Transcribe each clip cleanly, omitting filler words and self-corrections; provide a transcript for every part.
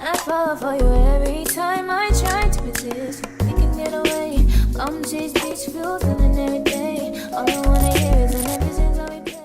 I fall for you every time I try to resist. We can get away. Come chase beach views and every day. All I wanna hear is an episode how we play.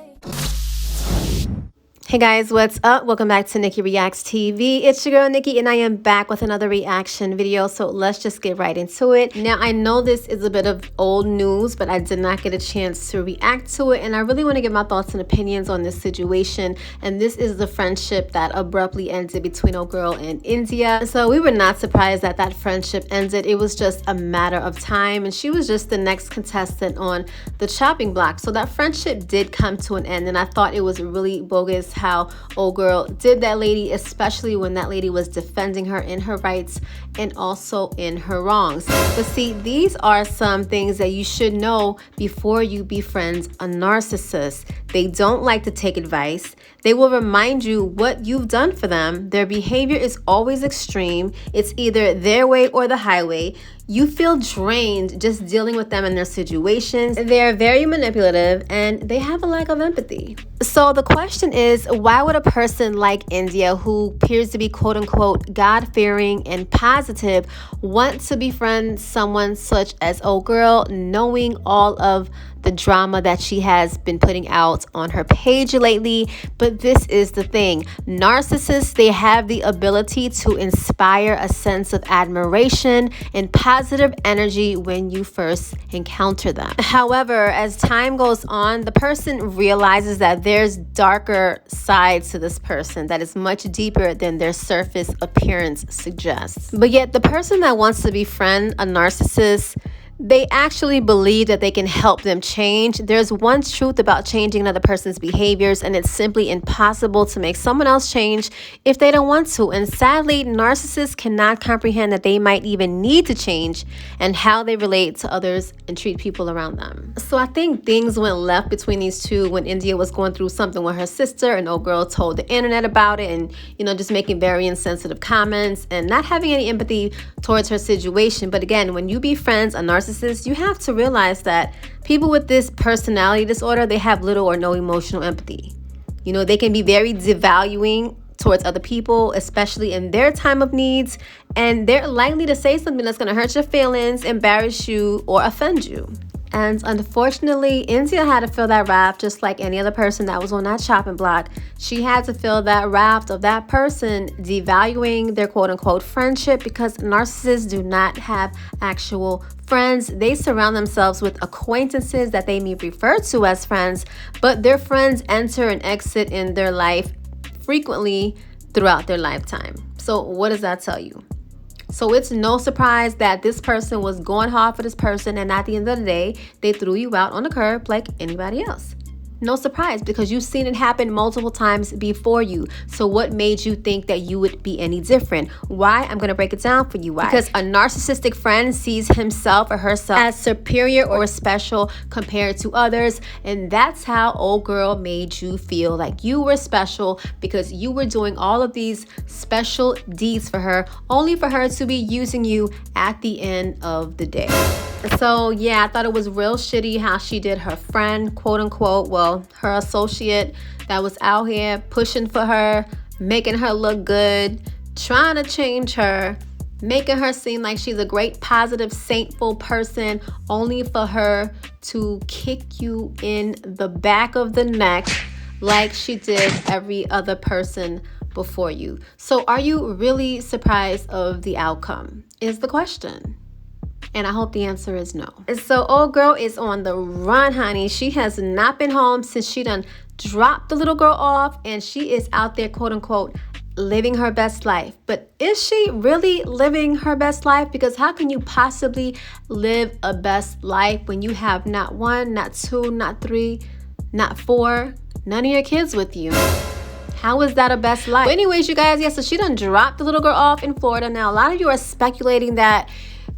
Hey guys, what's up? Welcome back to Nikki Reacts TV. It's your girl Nikki and I am back with another reaction video. So let's just get right into it. Now I know this is a bit of old news, but I did not get a chance to react to it. And I really want to get my thoughts and opinions on this situation. And this is the friendship that abruptly ended between old girl and India. So we were not surprised that that friendship ended. It was just a matter of time. And she was just the next contestant on the chopping block. So that friendship did come to an end. And I thought it was really bogus how old girl did that lady, especially when that lady was defending her in her rights and also in her wrongs. But see, these are some things that you should know before you befriend a narcissist. They don't like to take advice. They will remind you what you've done for them. Their behavior is always extreme. It's either their way or the highway. You feel drained just dealing with them in their situations. They're very manipulative and they have a lack of empathy. So the question is, why would a person like India, who appears to be quote unquote God-fearing and positive, want to befriend someone such as old girl, knowing all of the drama that she has been putting out on her page lately? But this is the thing. Narcissists, they have the ability to inspire a sense of admiration and positive energy when you first encounter them. However, as time goes on, the person realizes that there's darker sides to this person that is much deeper than their surface appearance suggests. But yet the person that wants to befriend a narcissist, they actually believe that they can help them change. There's one truth about changing another person's behaviors, and it's simply impossible to make someone else change if they don't want to. And sadly, narcissists cannot comprehend that they might even need to change and how they relate to others and treat people around them. So I think things went left between these two when India was going through something with her sister, and old girl told the internet about it, and just making very insensitive comments and not having any empathy towards her situation. But again, when you befriend a narcissist, you have to realize that people with this personality disorder, they have little or no emotional empathy. They can be very devaluing towards other people, especially in their time of needs, and they're likely to say something that's going to hurt your feelings, embarrass you, or offend you. And unfortunately, India had to feel that wrath just like any other person that was on that chopping block. She had to feel that wrath of that person devaluing their quote-unquote friendship, because narcissists do not have actual friends. They surround themselves with acquaintances that they may refer to as friends, but their friends enter and exit in their life frequently throughout their lifetime. So what does that tell you? So it's no surprise that this person was going hard for this person, and at the end of the day, they threw you out on the curb like anybody else. No surprise, because you've seen it happen multiple times before you. So what made you think that you would be any different? Why? I'm going to break it down for you. Why? Because a narcissistic friend sees himself or herself as superior or special compared to others. And that's how old girl made you feel like you were special, because you were doing all of these special deeds for her, only for her to be using you at the end of the day. So yeah, I thought it was real shitty how she did her friend, quote unquote, well, her associate that was out here pushing for her, making her look good, trying to change her, making her seem like she's a great, positive, saintful person, only for her to kick you in the back of the neck like she did every other person before you. So are you really surprised of the outcome is the question. And I hope the answer is no. So old girl is on the run, honey. She has not been home since she done dropped the little girl off, and she is out there, quote unquote, living her best life. But is she really living her best life? Because how can you possibly live a best life when you have not one, not two, not three, not four, none of your kids with you? How is that a best life? But anyways, you guys, so she done dropped the little girl off in Florida. Now, a lot of you are speculating that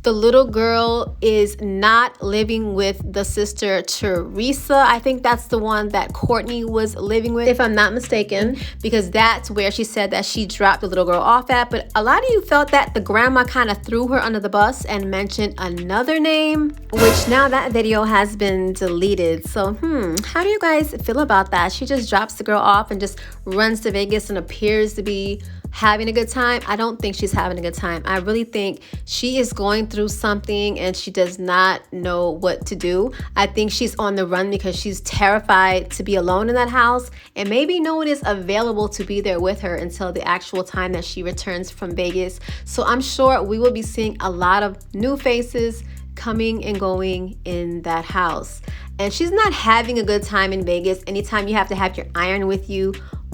The little girl is not living with the sister Teresa. I think that's the one that Courtney was living with, if I'm not mistaken, because that's where she said that she dropped the little girl off at. But a lot of you felt that the grandma kind of threw her under the bus and mentioned another name, which now that video has been deleted. So, how do you guys feel about that? She just drops the girl off and just runs to Vegas and appears to be having a good time. I don't think she's having a good time. I really think she is going through something and she does not know what to do. I think she's on the run because she's terrified to be alone in that house, and maybe no one is available to be there with her until the actual time that she returns from Vegas. So I'm sure we will be seeing a lot of new faces coming and going in that house. And she's not having a good time in Vegas. Anytime you have to have your iron with you,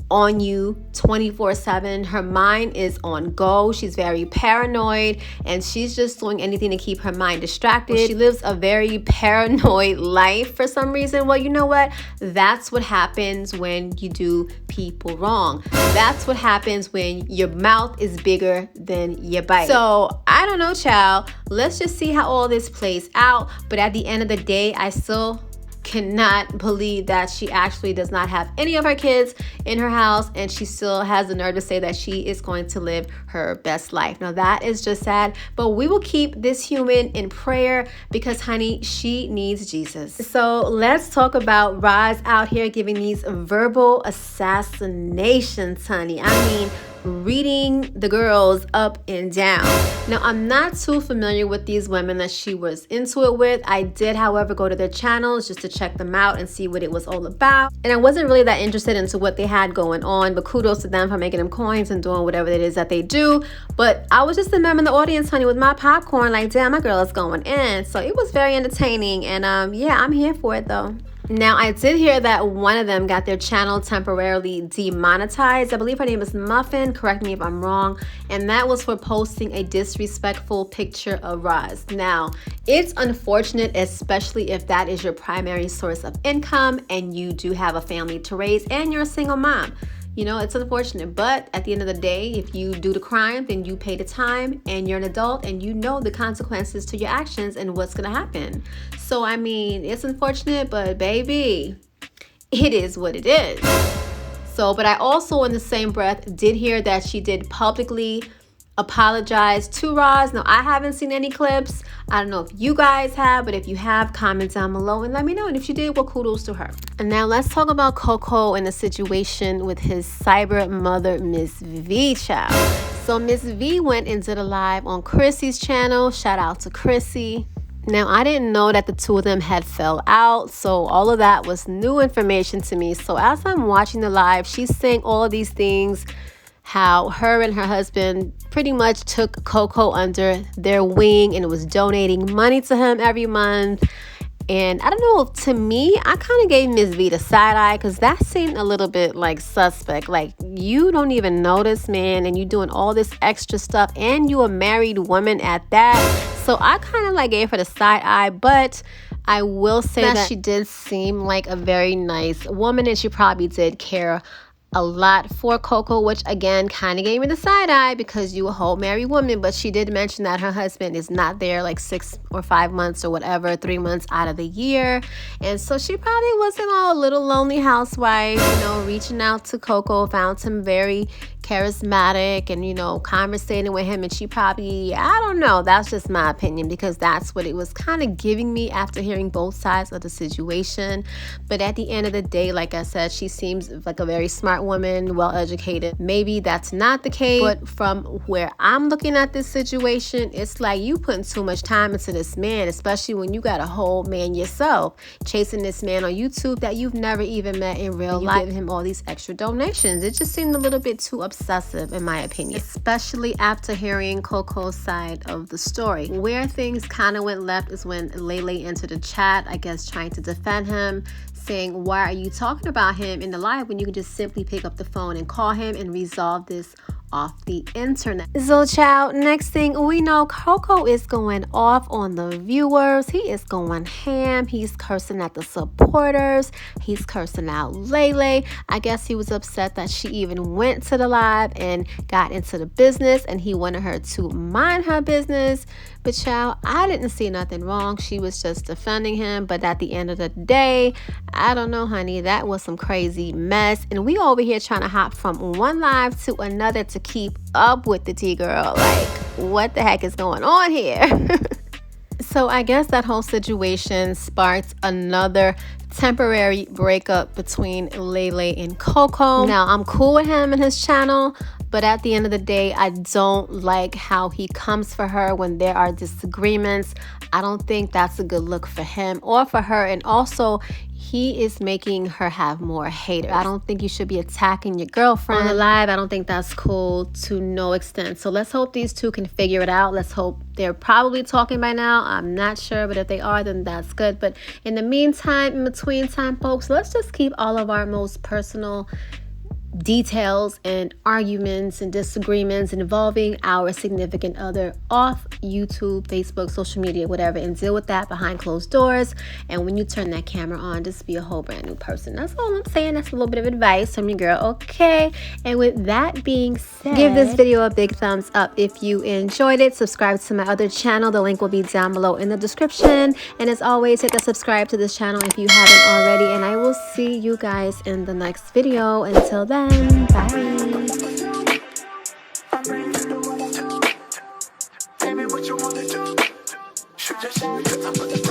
on you 24/7. Her mind is on go. She's very paranoid and she's just doing anything to keep her mind distracted. She lives a very paranoid life for some reason. Well, you know what? That's what happens when you do people wrong. That's what happens when your mouth is bigger than your bite. So I don't know, child. Let's just see how all this plays out. But at the end of the day, I still cannot believe that she actually does not have any of her kids in her house, and she still has the nerve to say that she is going to live her best life. Now that is just sad, but we will keep this human in prayer because, honey, she needs Jesus. So let's talk about Roz out here giving these verbal assassinations, honey. I mean, reading the girls up and down. Now, I'm not too familiar with these women that she was into it with. I did, however, go to their channels just to check them out and see what it was all about. And I wasn't really that interested into what they had going on, but kudos to them for making them coins and doing whatever it is that they do. But I was just a member in the audience, honey, with my popcorn, like, damn, my girl is going in. So it was very entertaining. And yeah, I'm here for it though. Now, I did hear that one of them got their channel temporarily demonetized. I believe her name is Muffin, correct me if I'm wrong, and that was for posting a disrespectful picture of Roz. Now, it's unfortunate, especially if that is your primary source of income and you do have a family to raise and you're a single mom. You know, it's unfortunate, but at the end of the day, if you do the crime, then you pay the time and you're an adult and you know the consequences to your actions and what's going to happen. So, I mean, it's unfortunate, but baby, it is what it is. So, but I also in the same breath did hear that she did publicly apologize to Roz. Now, I haven't seen any clips. I don't know if you guys have, but if you have, comment down below and let me know. And if she did, well, kudos to her. And now let's talk about Coco and the situation with his cyber mother, Miss V, child. So Miss V went into the live on Chrissy's channel. Shout out to Chrissy. Now, I didn't know that the two of them had fell out, so all of that was new information to me. So as I'm watching the live, she's saying all of these things, how her and her husband pretty much took Coco under their wing and was donating money to him every month. And I don't know, to me, I kind of gave Miss V the side eye because that seemed a little bit like suspect. Like, you don't even know this man and you doing all this extra stuff and you a married woman at that. So I kind of like gave her the side eye, but I will say that she did seem like a very nice woman and she probably did care a lot for Coco, which again kind of gave me the side eye because you a whole married woman. But she did mention that her husband is not there like 6 or 5 months or whatever, 3 months out of the year, and so she probably wasn't all a little lonely housewife, you know, reaching out to Coco, found him very charismatic and, you know, conversating with him, and she probably, I don't know, that's just my opinion because that's what it was kind of giving me after hearing both sides of the situation. But at the end of the day, like I said, she seems like a very smart woman, well educated. Maybe that's not the case, but from where I'm looking at this situation, it's like you putting too much time into this man, especially when you got a whole man yourself, chasing this man on YouTube that you've never even met in real life, giving him all these extra donations. It just seemed a little bit too obsessive in my opinion, especially after hearing Coco's side of the story. Where things kind of went left is when Lele entered the chat, I guess trying to defend him, saying, why are you talking about him in the live when you can just simply pick up the phone and call him and resolve this off the internet? So child, next thing we know, Coco is going off on the viewers. He is going ham. He's cursing at the supporters. He's cursing out Lele. I guess he was upset that she even went to the live and got into the business and he wanted her to mind her business. But child, I didn't see nothing wrong. She was just defending him. But at the end of the day, I don't know, honey. That was some crazy mess. And we over here trying to hop from one live to another to keep up with the T-girl. Like, what the heck is going on here? So I guess that whole situation sparked another temporary breakup between Lele and Coco. Now, I'm cool with him and his channel, but at the end of the day, I don't like how he comes for her when there are disagreements. I don't think that's a good look for him or for her. And also, he is making her have more haters. I don't think you should be attacking your girlfriend on the live. I don't think that's cool to no extent. So let's hope these two can figure it out. Let's hope they're probably talking by now. I'm not sure, but if they are, then that's good. But in the meantime, in between time, folks, let's just keep all of our most personal details and arguments and disagreements involving our significant other off YouTube, Facebook, social media, whatever, and deal with that behind closed doors. And when you turn that camera on, just be a whole brand new person. That's all I'm saying. That's a little bit of advice from your girl, okay? And with that being said, give this video a big thumbs up if you enjoyed it. Subscribe to my other channel. The link will be down below in the description. And as always, hit the subscribe to this channel if you haven't already. And I will see you guys in the next video. Until then, bye. Tell me what you wanna do. Should just